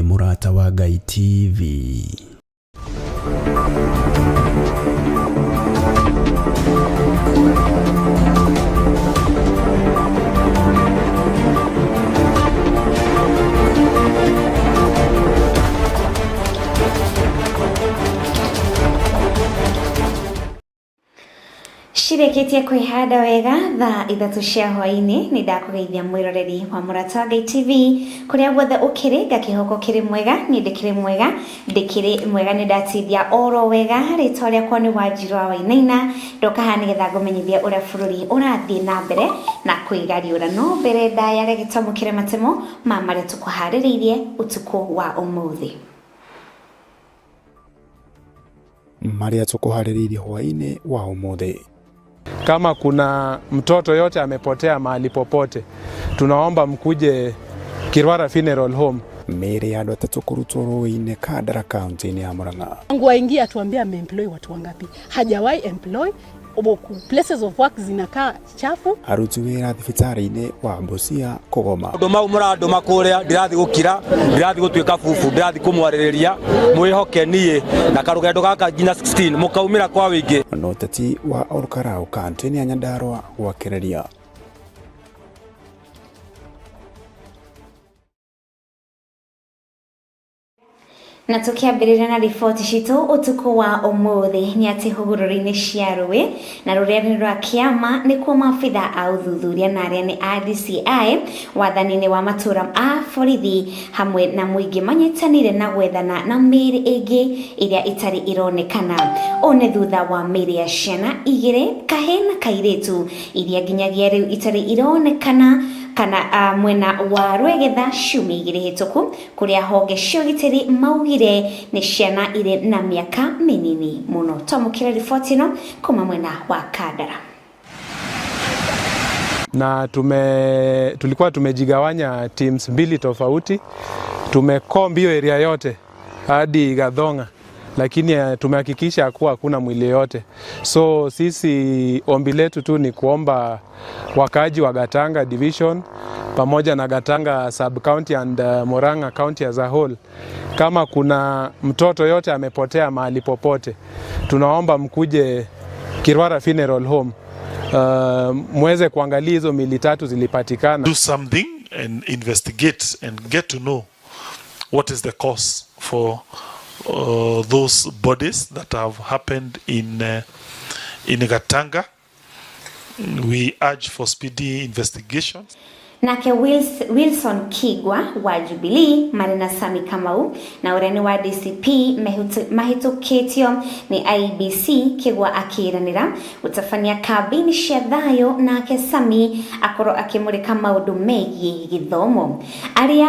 Murata wa Ngai TV. Shireketie kwihada wega thaa ithatu cia hwaini ni ndakugeithia mwiroreri wa Murata wa Ngai TV kuria guothe ukiri gakihoko kiri mwega ni ndikiri mwega ni ndatithia oro wega ritwa riakwa ni Wanjiru wa Wainaina ndoka haha nigetha ngumenyithia uria bururi urathie na mbere na kuigariura no mbere ndaya gitamukire matemo ma maria tukuhaririirie utuku wa umuthi. Maria tukuhaririirie hwaini wa umuthi. Kama kuna mtoto yote amepotea mahali popote, tunaomba mkuje Kirwara Funeral Home. Meri ya ndo tatukurutoro ine Kadara County ya Murang'a. Mungu aingia atuambia ameemploy watu wangapi. Hajawahi employ. Places of work zinakaa chafu. Aruti wira thibitari-ini wa Busia Kogoma. Andu mau murando makuria ndirathi gukira ndirathi gutwika fufu ndirathi kumwaririria mwihoke nie na karugendo gaka nginya 16 mukaumira kwa wingi. No tati wa Olkarau County ya Nyandarua wakireria. Na tukiambirira na riboti citu utuku wa umuthi ni ati hugururi-ini cia Rũĩ na rũrĩrĩ rwa Kiama ni kuo maabitha a uthuthuria na aria ni DCI wathani-ini wa matura a borithi hamwe na muingi manyitanire na gwethana na mĩĩrĩ ĩngĩ iria itari ironekana. One thutha wa mĩĩrĩ ya ciana igĩrĩ, kahĩ na kairĩtu iria nginyagia rĩu itari ironekana kana mwena wa Rwegetha ciumia igĩrĩ hĩtũku kuria honge cia ũgitĩri maugire ni ciana ire na miaka minini muno. Twamũkĩra riboti ĩno kuma mwena wa Kadara. Na tulikuwa tumejigawanya teams mbili tofauti. Tumekomba hiyo area yote hadi Gathonga, lakini tumehakikisha kuwa hakuna mwili yote. So sisi ombi letu tu ni kuomba wakaji wa Gatanga Division pamoja na Gatanga Sub County and Murang'a County as a whole, kama kuna mtoto yote amepotea mahali popote, tunaomba mkuje Kirwara Funeral Home muweze kuangalia hizo mili tatu zilipatikana. Do something and investigate and get to know what is the cause for those bodies that have happened in Gatanga. We urge for speedy investigations. Nake Wilson Kigwa wa Jubilee Marina Sami Kamau na ureni wa DCP mahituketio ni IBC Kigwa akiranira utafania kabini cia thayo nake Sami akoro akimurika maundu megie githomo aria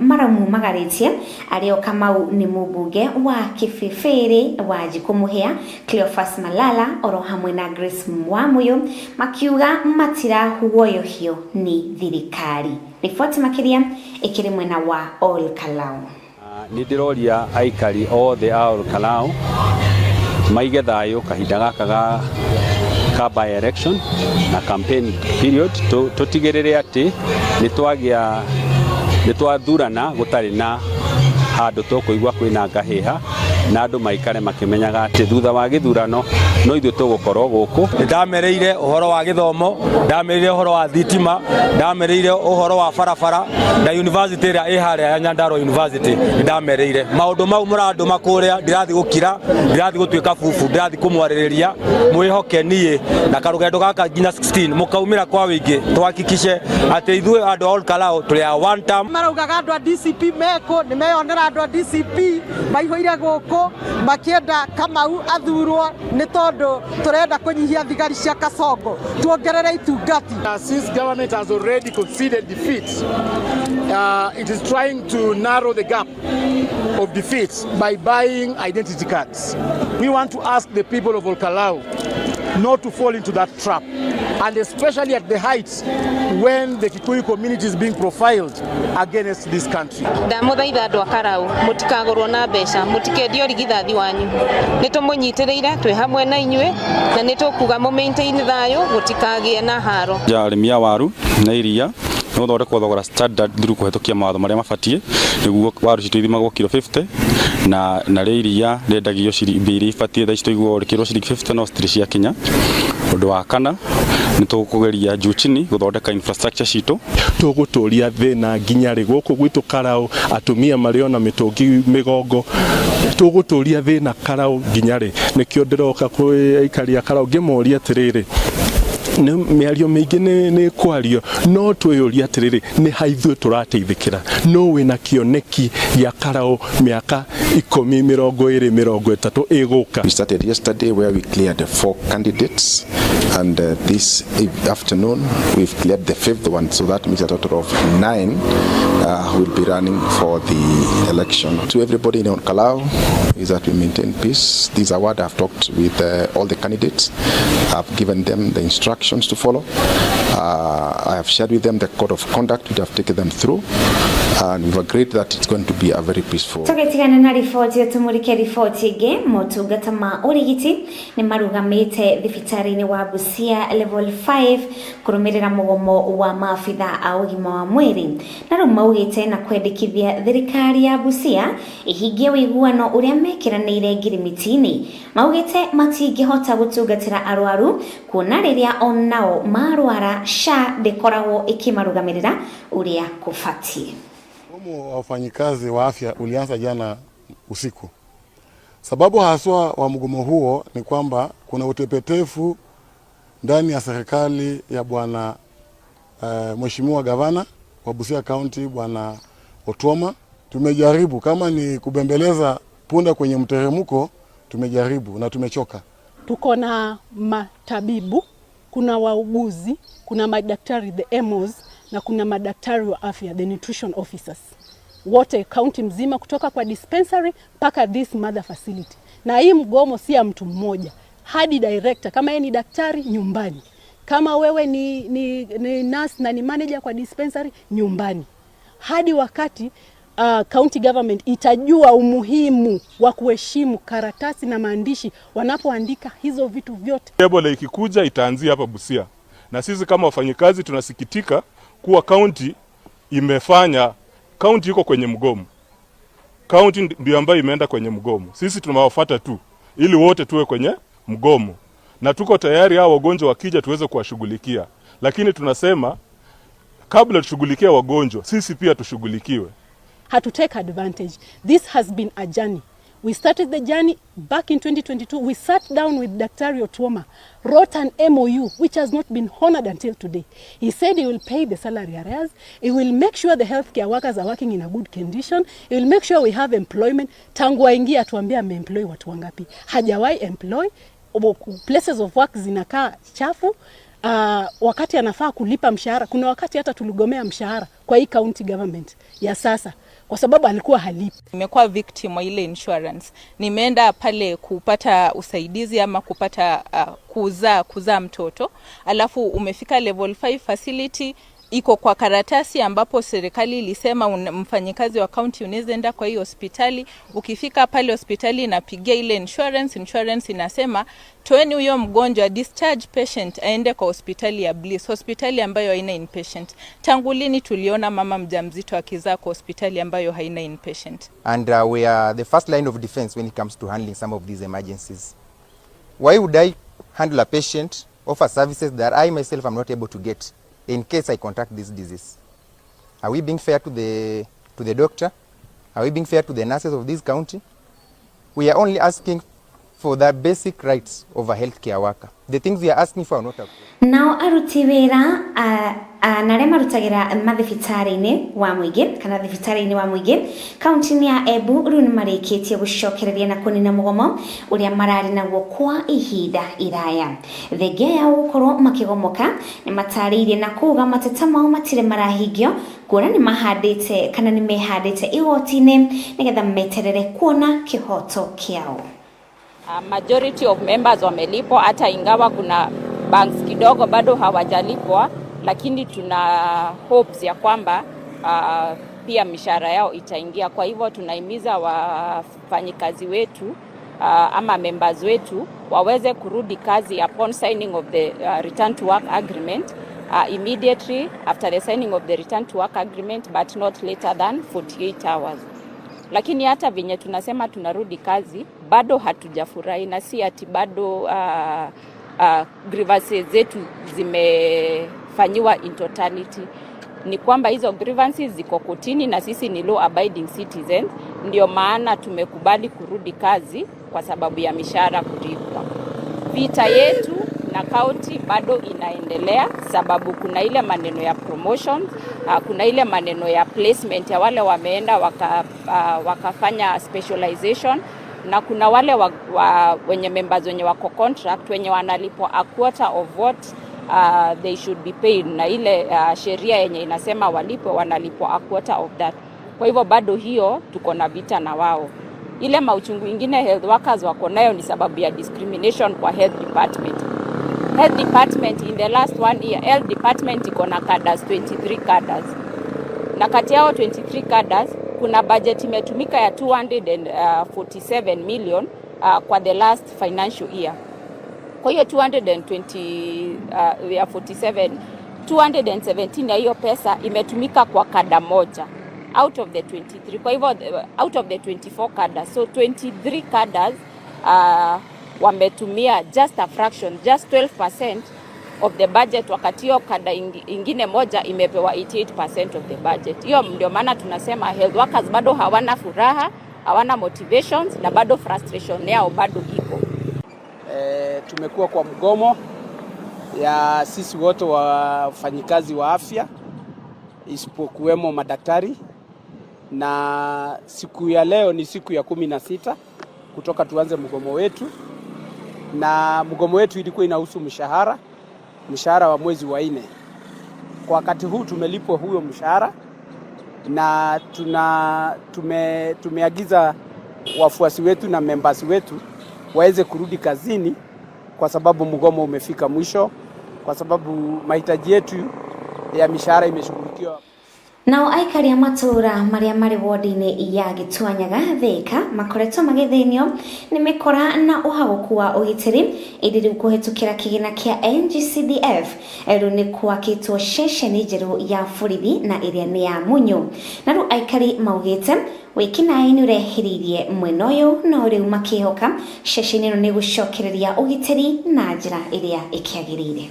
maramu magaritie ario Kamau ni mubunge wa Kibibiri wa Jikumuhia Cleophas Malala oro hamwe na Grace Mwamuyo makiuga matira huoyo hiyo ni thirikari. Riboti makiria ikiri mwena wa Olkalau. Ni ndiroria aikari othe a Olkalau maige thayo kahinda gaka ka by election na campaign period tutigirire ati ni twathurana gutari na handu tukuigwa kwina ngahiha na andu maikare makimenyaga ati thutha wa githurano no ithu tugukorwo guku. Ndamereire uhoro wa githomo, ndamereire uhoro wa thitima, ndamereire uhoro wa barabara na university ria ihare ya Nyandarua University. Ndamereire maundu mau murando makuria ndirathi gukira ndirathi gutwika fufu ndirathi kumwaririria mwihoke nie na karugendo gaka nginya 16 mukaumira kwa wingi twahakikishe ati ithuĩ andu a Olkalau tuli a one term. Maraugaga andu a DCP meko ni meyonera andu a DCP maihoire guku makienda Kamau athurwo ni tondu turenda kunyihia thigari cia Kasongo tuongerere itungati. Since government has already conceded defeat, it is trying to narrow the gap of defeats by buying identity cards. We want to ask the people of Olkalau not to fall into that trap, and especially at the heights when the Kikuyu community is being profiled against this country. Ndamuthaitha andu akarau mutikagorwo na mbeca mutikendio rigithathi wanyu nitumunyitiriire twi hamwe na inyue na nitukuga mu maintain thayo gutikagie na haro. Arĩmi a waru na iria no thondekwo thogora standard through kuhetũkia mawatho marĩa mabatie niguo waru citũ ithimagwo kilo 50 na rĩa iria rendagio ciringi iria ibatie tha citũ igwo kilo ciringi 50 no citirĩ cia kinya. Ũndũ wa kana nĩ tũkũgeria juu chini gũthondeka infrastructure citũ, tũgũtũria thĩna nginya rĩ gũkũ gwitũ Karau, atumia marĩ ona mĩtũngi mĩgongo, tũgũtũria thĩna Karau nginya rĩ. Nĩkĩo ndĩroka kwĩ aikari a Karau ngĩmoria atĩrĩrĩ, mĩario mĩingĩ nĩ kwario no twĩyũria atĩrĩrĩ, nĩ haithuĩ tũrateithĩkĩra no wĩna kĩoneki gĩa Karau mĩaka 10, 20, 30 ĩgũka. We started yesterday where we cleared 4 candidates and this afternoon we've cleared the 5th one, so that means a total of 9 will be running for the election. To everybody in Kalau is that we maintain peace. This award I've talked with all the candidates. I've given them the instructions to follow. I have shared with them the code of conduct which I've taken them through, and we've agreed that it's going to be a very peaceful. Tugetigana na riboti tumurike riboti ige motungata ma urigiti ni marugamite thibitarĩ-inĩ wa Busia level 5 kurumirira mugomo wa maafitha a ũgima wa mwĩrĩ na rĩu maugĩte na kwendekithia thirikari ya Busia ihingie ũiguano ũrĩa mekiranĩire ngirimiti-inĩ. Maugĩte matingĩhota gũtungatĩra arwaru kuona rĩrĩa onao marwara SHA ndĩkoragwo ĩkĩmarugamĩrĩra ũrĩa kũbatie. Mgomo wa wafanyikazi wa afya ulianza jana usiku. Sababu haswa wa mgomo huo ni kwamba kuna utepetefu ndani ya serikali ya bwana Mheshimiwa Gavana wa Busia County bwana Otuoma. Tumejaribu kama ni kubembeleza punda kwenye mteremko, tumejaribu na tumechoka. Tuko na matabibu, kuna wauguzi, kuna madaktari the MOs na kuna madaktari wa afya the nutrition officers. Wote county mzima kutoka kwa dispensary mpaka this mother facility. Na hii mgomo si ya mtu mmoja, hadi director kama yeye ni daktari nyumbani. Kama wewe ni nurse na ni manager kwa dispensary nyumbani. Hadi wakati county government itajua umuhimu wa kuheshimu karatasi na maandishi wanapoandika hizo vitu vyote. Ebola ikikuja itaanzia hapa Busia. Na sisi kama wafanyikazi tunasikitika kuwa county imefanya, county iko kwenye mgomo. County ndio ambayo imeenda kwenye mgomo. Sisi tunawafuata tu ili wote tuwe kwenye mgomo. Na tuko tayari hao wagonjwa wakija tuweze kuwashughulikia. Lakini tunasema kabla tushughulikia wagonjwa, sisi pia tushughulikiwe. To take advantage. This has been a journey. We started the journey back in 2022. We sat down with Dr. Otuoma, wrote an MOU which has not been honored until today. He said he will pay the salary arrears. He will make sure the healthcare workers are working in a good condition. He will make sure we have employment. Tangu aingia atuambia ameemploy watu wangapi. Hajawahi employ. Places of work zinakaa chafu. Wakati anafaa kulipa mshahara. Kuna wakati hata tuligomea mshahara kwa hii county government ya sasa, kwa sababu alikuwa halipi. Nimekuwa victim wa ile insurance. Nimeenda pale kupata usaidizi ama kupata kuzaa mtoto. Alafu umefika level 5 facility iko kwa karatasi ambapo serikali ilisema mfanyikazi wa county unaweza enda kwa hiyo hospitali. Ukifika pale hospitali inapigia ile insurance inasema toeni huyo mgonjwa, discharge patient aende kwa hospitali ya Bliss, hospitali ambayo haina inpatient. Tangu lini tuliona mama mjamzito akizaa kwa hospitali ambayo haina inpatient? And we are the first line of defense when it comes to handling some of these emergencies. Why would I handle a patient, offer services that I myself am not able to get in case I contract this disease? Are we being fair to the doctor? Are we being fair to the nurses of this county? We are only asking for the basic rights of a healthcare worker. The things we are asking for are not approved. Now aruti wĩra na arĩa marutagira mathibitarĩ-inĩ wa mũingĩ kana thibitarĩ-inĩ wa mũingĩ kaunti-inĩ ya Embu rĩu nĩ marĩkĩtie gũcokereria na kũnina mũgomo ũrĩa mararĩ naguo kwa ihinda iraya. Thengia ya gũkorwo makĩgomoka nĩ matarĩirie na kuuga mateta mao matirĩ marahingio kuona nĩ mahandĩte kana nĩ mehandĩte igoti-inĩ nĩgetha meterere kuona kĩhoto kĩao. Majority of members wamelipwa, hata ingawa kuna banks kidogo bado hawajalipwa, lakini tuna hopes ya kwamba pia mishahara yao itaingia. Kwa hivyo tunahimiza wafanyikazi wetu ama members wetu waweze kurudi kazi upon signing of the return to work agreement, immediately after the signing of the return to work agreement, but not later than 48 hours. Lakini hata venye tunasema tunarudi kazi, bado hatujafurahi na si ati bado grievances zetu zimefanyiwa in totality. Ni kwamba hizo grievances ziko kotini na sisi ni law abiding citizens, ndio maana tumekubali kurudi kazi kwa sababu ya mishahara kulipwa. Vita yetu na county bado inaendelea, sababu kuna ile maneno ya promotion, kuna ile maneno ya placement ya wale wameenda wakafanya specialization, na kuna wale wenye members wenye wako contract wenye wanalipwa a quarter of what they should be paid, na ile sheria yenye inasema walipwe wanalipwa a quarter of that. Kwa hivyo bado hiyo tuko na vita na wao. Ile mauchungu ingine health workers wako nayo ni sababu ya discrimination kwa health department. Health department in the last 1 year, health department iko na cadres 23 cadres. Na kati yao 23 cadres kuna budget imetumika ya 247 million kwa the last financial year. Kwa hiyo 217 ya hiyo pesa imetumika kwa kada moja out of the 23. Kwa hivyo out of the 24 cadres, so 23 cadres wametumia just a fraction, just 12% of the budget, wakati hiyo kada ingine moja imepewa 88% of the budget. Hiyo ndio maana tunasema health workers bado hawana furaha, hawana motivations, na bado frustration yao bado iko. Tumekuwa kwa mgomo ya sisi wote wafanyikazi wa afya isipokuwemo madaktari, na siku ya leo ni siku ya 16 kutoka tuanze mgomo wetu, na mgomo wetu ilikuwa inahusu mshahara wa mwezi wa 4. Kwa wakati huu tumelipwa huyo mshahara, na tumeagiza wafuasi wetu na members wetu waweze kurudi kazini kwa sababu mgomo umefika mwisho, kwa sababu mahitaji yetu ya mishahara imeshughulikiwa. Nao aikari a matura maria mari wodi-ini ya Gituanyaga Thika makoretwo magithenio ni mikora na uhaguku wa ugitiri indi riu kuhitukira kigina kia NGCDF ero ni kwakitwo ceceni njeru ya borithi na iria ni ya Munyu. Na riu aikari maugite wikinaĩ ni urehiririe mwena uyu no riu makihoka ceceni ino ni gucokereria ugitiri na njira iria ikiagirire.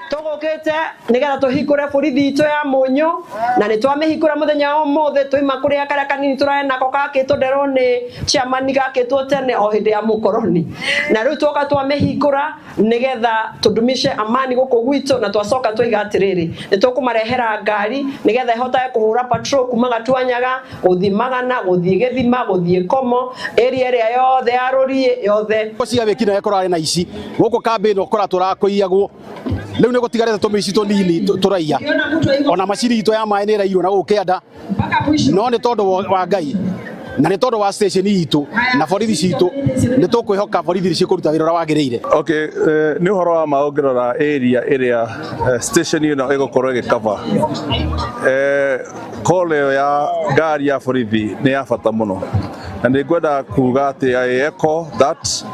Tugukite nigetha tuhikure borithi itu ya Munyu na ni twamihikura muthenya omothe tuima kuria karia kanini turana ko kakitwo ndero ni chairman gakitwo tene o hindi ya mukoroni, na riu twoka twamihikura nigetha tudumishe amani guku gwitu, na twacoka twiga atiriri ni tukumarehera ngari nigetha ihota kuhura patrol kuma Gatuanyaga guthimagana guthie Githima guthie Komo area yothe ya Ruri yothe cia wikina ekora na ici guku campaign okora turakuiyagwo leo niko tigareta tumicito nini turaia ona maciri ito ya maĩ nĩ ĩrairwo na gũkĩanda no nĩ tondũ wa Ngai na nĩ tondũ wa station itu na borithi citu nĩ tũkwĩhoka borithi cikũruta wĩra ũrĩa wagĩrĩire. Okay, nĩ ũhoro wa maongerera area ĩrĩa station ĩno ĩgũkorwo ĩgĩcover. Call ya ngari ya borithi nĩ ya bata mũno, na nĩ ngwenda kuga atĩ I echo that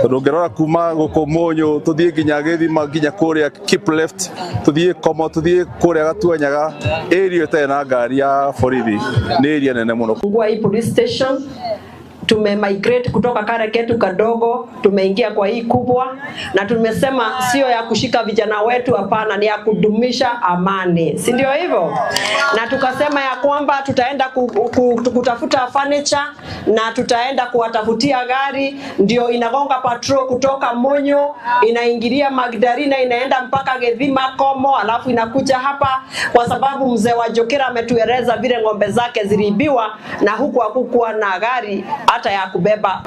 ndũngĩrora kuma gũkũ Mũnyũ tũthiĩ nginya Gĩthima nginya kũrĩa keep left tũthiĩ Komo tũthiĩ kũrĩa Gatuanyaga area ĩtarĩ na ngari ya borithi nĩ area nene mũno. Kwa hii police station tumemigrate kutoka kare ketu kadogo tumeingia kwa hii kubwa, na tumesema sio ya kushika vijana wetu, hapana, ni ya kudumisha amani, si ndio hivyo? Na tukasema ya kwamba tutaenda kutafuta furniture na tutaenda kuwatafutia gari, ndio inagonga patrol kutoka Munyu inaingilia Magdalena inaenda mpaka Githima Komo, alafu inakuja hapa, kwa sababu mzee wa Jokera ametueleza vile ng'ombe zake ziliibiwa na huku hakukuwa na gari hata ya kubeba.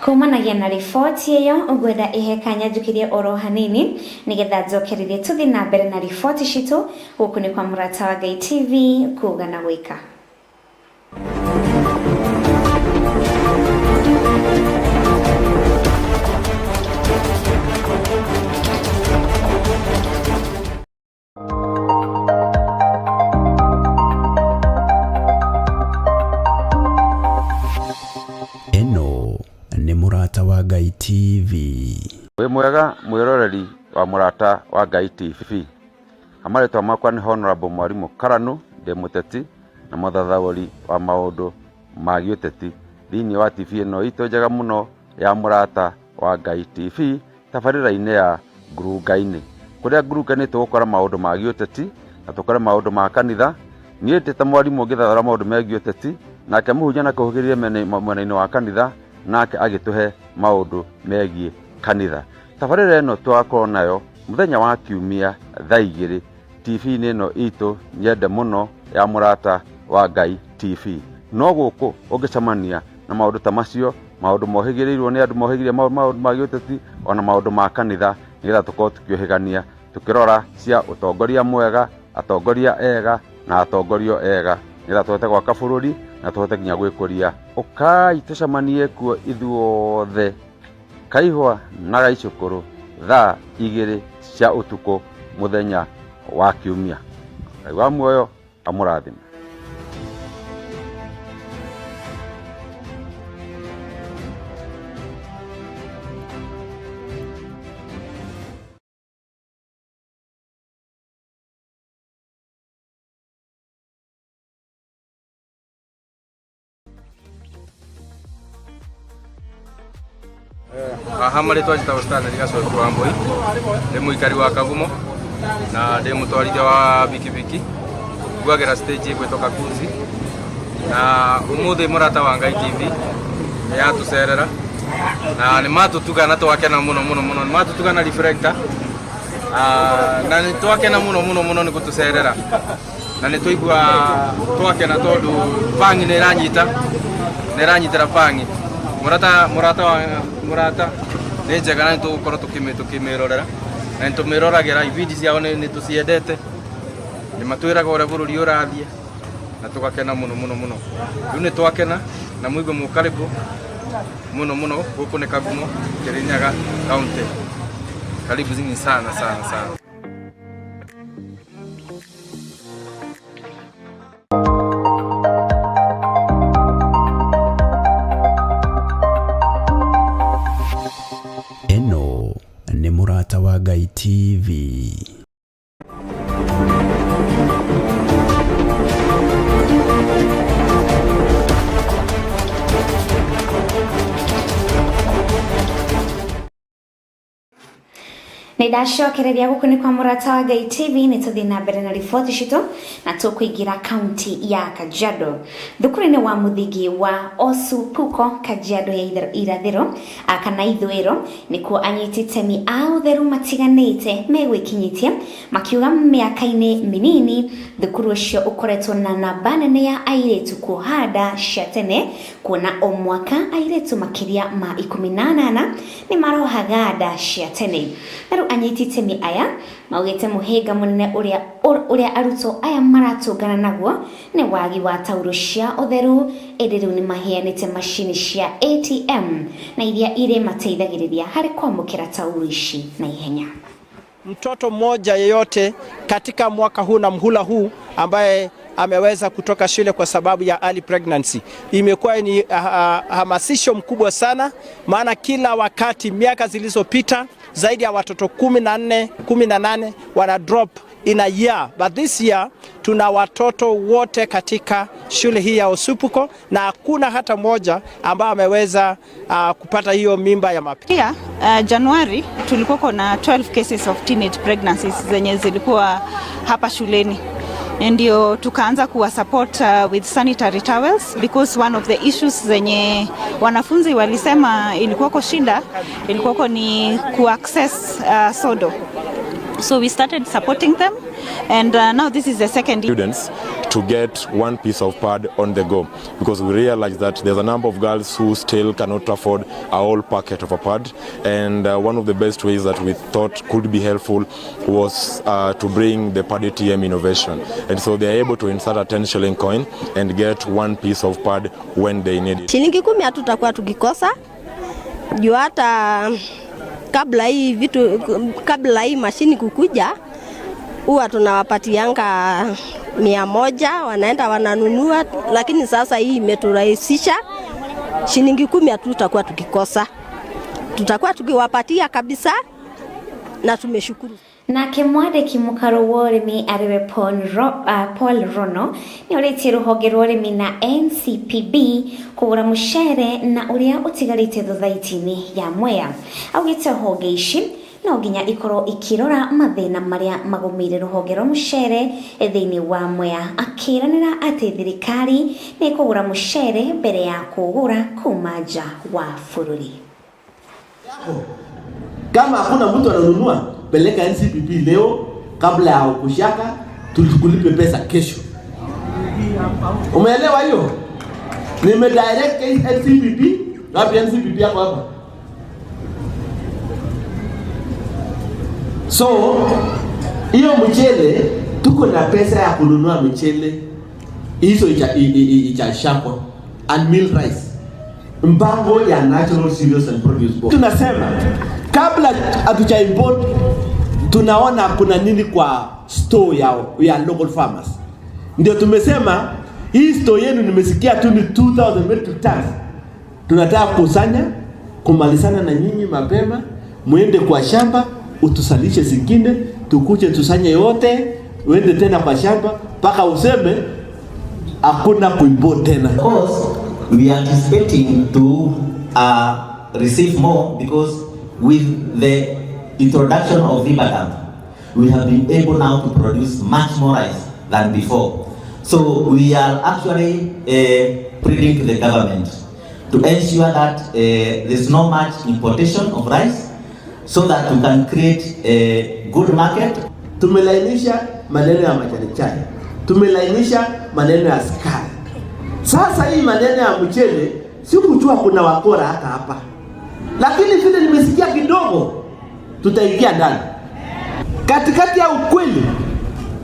Kumanagia na riboti iyo ugwetha ihekanya njukirie oro hanini nigetha njokererie tuthi na mbere na riboti citu guku ni kwa Murata wa Ngai TV kuga na gwika. Murata wa Ngai TV. We mwega mwiroreri wa Murata wa Ngai TV. Amaretwa makwa ni Honorable Mwalimu Karanu de Muteti na muthathauri wa maundu ma giuteti thiini wa TV ino itu njega muno ya Murata wa Ngai TV tabarira-ini ya Ngurunga-ini kuria Ngurunga-ini tugukora maundu ma giuteti na tukora maundu ma kanitha. Nie ndita mwarimu ngithathora maundu ma giuteti nake muhunjia na kuhugiriria mwena-ini wa kanitha nake agituhe maundu megie kanitha. Tabarira ino twakorwo nayo muthenya wa Kiumia thaa 2 TV-ini ino itu nyende muno ya Murata wa Ngai TV. No guku ungicamania na maundu ta macio, maundu mohigirirwo ni andu mohigiria maundu ma giuteti ona maundu ma kanitha, nigetha tukorwo tukiohigania tukirora cia utongoria mwega, atongoria ega na atongorio ega, nigetha tuhote gwaka bururi na tuhote nginya gwikuria. Ukai tucamanie kuo ithuothe Kaihwa na Gaicukuru thaa 2 cia utuku muthenya wa Kiumia. Ngai wa muoyo amurathime. Haha maritwa njitagwo Stanley Gacoku wa Mbui, ndi muikari wa Kagumo na ndi mutwarithia wa bikibiki ngwagera stage gwitoka Kuzi, na umuthi Murata wa Ngai TV yatucerera na ni matutugana twakena muno muno muno, ni matutugana reflector na ni twakena muno muno muno ni gutucerera na ni tuigua twakena tondu pangi ni ranyitira pangi Murata ni njega na tugukorwo tukimirorera na nitumiroragera ibindi ciao ni tuciendete, ni matwiraga uria bururi urathie na tugakena muno muno muno. Riu ni twakena na muigue mukaribu muno muno guku ni Kagumo, Kirinyaga County. Karibu zingi sana sana sana. Eno ni Murata wa Ngai TV. Nidashokereria guku ni kwa Murata wa Ngai TV. Nituthi na mbere na riboti citu na tukuingira kaunti ya Kajiado. Thukuru-ini wa muthingi wa Osupuko Kajiado ya irathiro kana ithwiro nikuo anyiti itemi a utheru matiganite megwikinyitie makiuga miaka-ini minini thukuru ucio ukoretwo na namba nene ya airetu kuhanda cia tene, kuona o mwaka airetu makiria ma 18 ni marohaga nda cia tene. Anyiti itemi aya maugite muhinga munene uria arutwo aya maratungana naguo ni wagi wa tauro cia utheru, ediru ni mahianite mashini cia ATM na iria ire mateithagiriria hari kwamukira tauro ici na ihenya. Mtoto mmoja yeyote katika mwaka huu na mhula huu ambaye ameweza kutoka shule kwa sababu ya early pregnancy imekuwa ni hamasisho mkubwa sana, maana kila wakati miaka zilizopita zaidi ya watoto 18 wana drop in a year, but this year tuna watoto wote katika shule hii ya Osupuko na hakuna hata moja ambaye ameweza kupata hiyo mimba ya mapema. Januari tulikuwa na 12 cases of teenage pregnancies zenye zilikuwa hapa shuleni. Ndio tukaanza kuwa support with sanitary towels because one of the issues zenye wanafunzi walisema ilikuwa shida ilikuwa ni access sodo. So we started supporting them and now this is the second students to get one piece of pad on the go, because we realize that there's a number of girls who still cannot afford a whole packet of a pad, and one of the best ways that we thought could be helpful was to bring the pad ATM innovation, and so they're able to insert a 10 shilling coin and get one piece of pad when they need it. Shilingi 10 hatutakuwa tukikosa juu hata kabla hii mashini kukuja huwa tunawapatianga 100 wanaenda wananunua, lakini sasa hii imeturahisisha. Shilingi 10 hatutakuwa tukikosa, tutakuwa tukiwapatia kabisa na tumeshukuru. Nake mwandiki mukaro wa urimi ariwe Paul Rono ni orĩtie rũhonge rwa ũrĩmi na NCPB kũgũra mũcere na ũrĩa ũtigarĩte thothaiti-inĩ ya Mwea. Augĩte honge ici no nginya ikorwo ikirora mathĩna marĩa magũmĩire rũhonge rwa mũcere thĩinĩ wa Mwea, akĩranĩra atĩ thirikari nĩ ĩkũgũra mũcere mbere ya kũgũra kuma nja wa bũrũri. Kama hakuna mtu ananunua, peleka NCPB leo kabla ya kushaka tukulipe pesa kesho. Umeelewa hiyo? Nimedirect NCPB, ngapi NCPB yako hapa? So, hiyo mchele tuko na pesa ya kununua mchele hizo ichashakwa and meal rice. Mpango ya natural cereals and produce board. Tunasema kabla hatuja import tunaona kuna nini kwa store ya local farmers. Ndio tumesema hii store yenu nimesikia tu ni 2000 metric tons. Tunataka kusanya kumalizana na nyinyi mapema, muende kwa shamba utusalishe zingine, tukuje tusanye yote, uende tena kwa shamba mpaka useme hakuna kuimport tena. Of course, we are anticipating to receive more because with the introduction of Ribadam, we have been able now to produce much more rice than before. So we are actually pleading to the government to ensure that there's no much importation of rice so that we can create a good market. Tumelainisha maneno ya majani chai, tumelainisha maneno ya sukari. Sasa hii maneno ya mchele sikujua kuna wakora hata hapa, lakini vile nimesikia kidogo tutaingia ndani. Katikati ya ukweli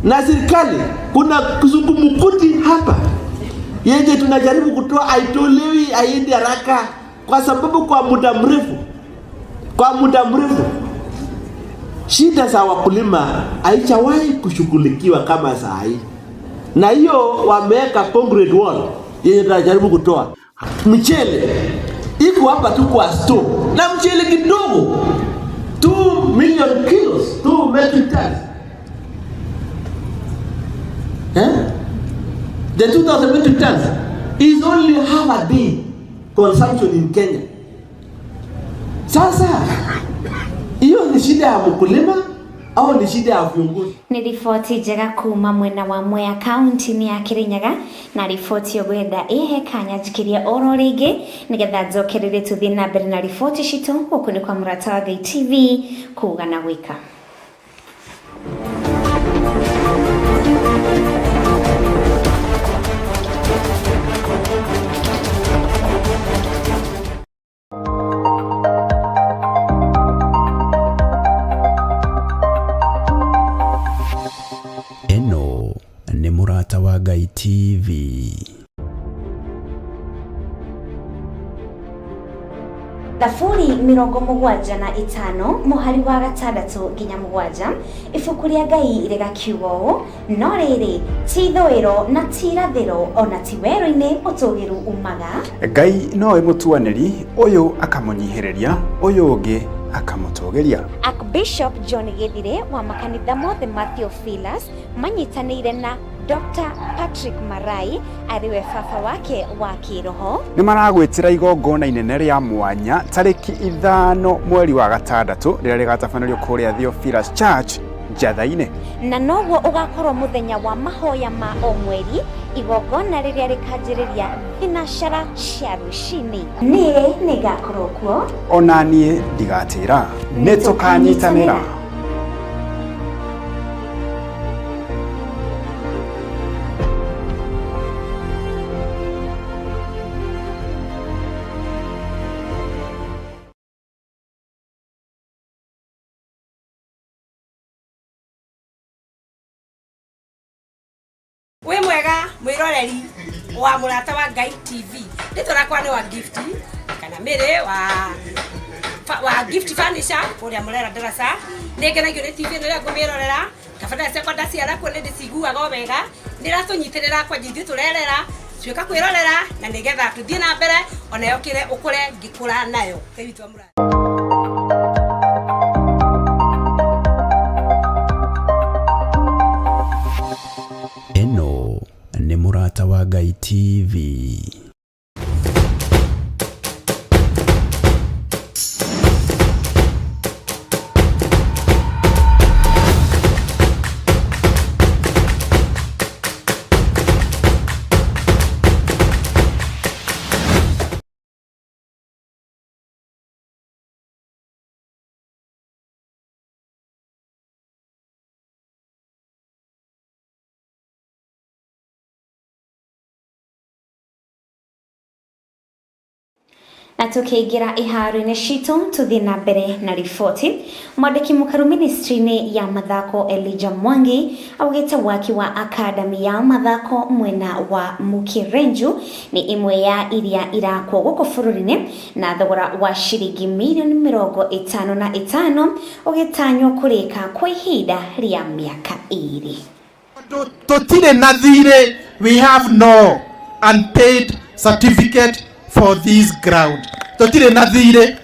na serikali kuna kizungumkuti hapa yenye tunajaribu kutoa, haitolewi, haiendi haraka kwa sababu kwa muda mrefu shida za wakulima haijawahi kushughulikiwa kama saa hii, na hiyo wameweka concrete wall yenye tunajaribu kutoa. Mchele iko hapa tu kwa store na mchele kidogo 2 million kilos, 2 metric tons. The 2000 metric tons is only half a day consumption in Kenya. Sasa hiyo ni shida ya mkulima au ni shida ya viongozi? Ni riboti njega kuma mwena wa Mwea kaunti-inĩ ya Kirinyaga, na riboti ogwenda ihe kanya njikiria oro ringi nigetha njokerere tuthie na mbere na riboti citũ. Gũkũ nĩ kwa Mũrata wa Ngai TV, kuga na gwĩka. Eno ni Mũrata wa Ngai TV. Thaburi 75 mũhari wa 6 nginya 7 ibuku rĩa Ngai rĩgakiuga ũũ: no rĩrĩ ti ithũĩro na ti irathĩro ona ti werũ-inĩ ũtũgĩru umaga. Ngai nowe mũtuanĩri, ũyũ akamũnyihĩrĩria, ũyũ ũngĩ akamũtũgĩria. Archbishop John Githire wa makanitha mothe ma Theophilus manyitanĩire na Dr. Patrick Marai ariwe baba wake wa kiroho nĩ maragwĩtĩra igongona inene rĩa mwanya tarĩki 5 mweri wa 6 rĩrĩa rĩgatabanĩrio kũrĩa Theophilus Church Njatha-inĩ, na noguo ũgakorwo mũthenya wa mahoya ma o mweri, igongona rĩrĩa rĩkanjĩrĩria thinacara cia rũcinĩ. Niĩ nĩ ngakorwo kuo, ona niĩ ndigatĩra, nĩ tũkanyitanĩra. We mwega mwiroreri wa Mũrata wa Ngai TV. Nĩtũrakwa nĩ wa gift kana mĩrĩ wa gift furniture kũrĩa Mũrera Ndaraca. Nĩngenagio nĩ TV ĩno ĩrĩa ngũmĩrorera. Kabata ciakwa ndaciara kuo nĩndĩciguaga wega. Nĩratũnyitĩrĩra kwa jithĩ tũrerera. Tuĩka kwĩrorera na nĩgetha tũthiĩ na mbere ona yokire ũkũre ngĩkũra nayo. Ngai witũ wa Mũrata. wa Ngai TV. Na tukiingira iharo-inĩ citũ tuthi na mbere na riboti. Mwandĩki mũkaru ministry-inĩ ya mathako Elijah Mwangi augĩte waki wa academy ya mathako mwena wa Mukirenju ni imwe ya iria irakwo gũkũ bũrũri-inĩ na thogora wa ciringi mirioni 55 ũgĩtanywo kũrĩka kwa ihinda rĩa mĩaka 2. Totire na thirĩ, we have no unpaid certificate for this ground. Totire na thirĩ,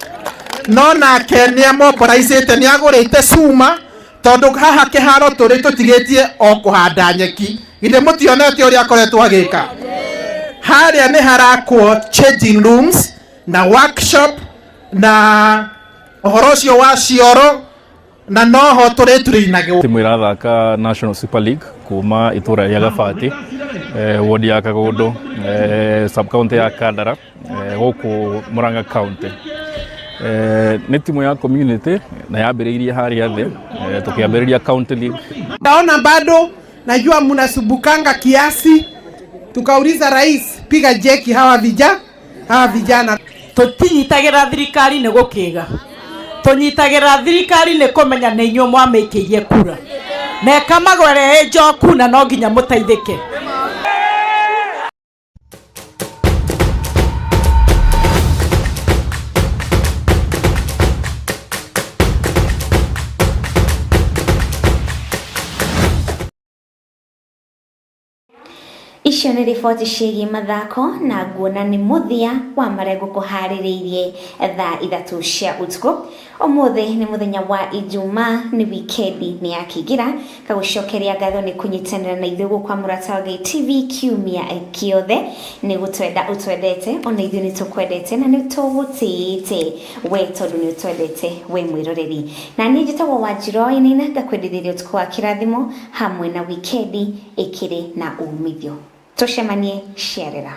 no nake nĩ amoboraicĩte nĩ agũrĩte cuma tondũ haha kĩharo tũrĩ tũtigĩtie o kũhanda nyeki. Githĩ mũtionete ũrĩa akoretwo agĩka? Harĩa nĩ harakwo changing rooms na workshop na ũhoro ũcio wa cioro na noho tũrĩinagwo. Timu irathaka National Super League kuma itura ya Gabati, ward ya Kagondo, sub county ya Kandara, gũkũ Murang'a county. Nĩ timu ya community na yambĩrĩirie harĩa thĩ, tukiambĩrĩria county league. Naona bado najua mnasubukanga kiasi, tukauliza rais piga jeki hawa vijana. Tũtinyitagĩra thirikari nĩ gũkĩga. Tũnyitagĩra thirikari nĩ kũmenya nĩ inyuĩ mwamĩkĩirie kura. Na kamagwere njoku na no nginya mũteithĩke. Icio nĩ riboti ciĩgiĩ mathako na nguona nĩ mũthia wa marĩa ngũkũharĩrĩirie thaa 3 cia ũtukũ. Ũmũthĩ nĩ mũthenya wa Ijumaa, nĩ wikendi nĩ yakĩingĩra. Kagũcokeria ngatho nĩ kũnyitanĩra na ithuĩ gũkwa mũrata wa Ngai TV kiumia gĩothe. Nĩ gũtwenda ũtwendete, ona ithuĩ nĩ tũkwendete na nĩ tũgũtĩĩte we tondũ nĩ ũtwendete we mwĩroreri. Na niĩ njĩtagwo Wanjirũ Wainaina, ngakwendithĩria ũtukũ wa kĩrathimo hamwe na wikendi ĩkĩrĩ na umithio. Tushemanie sherera.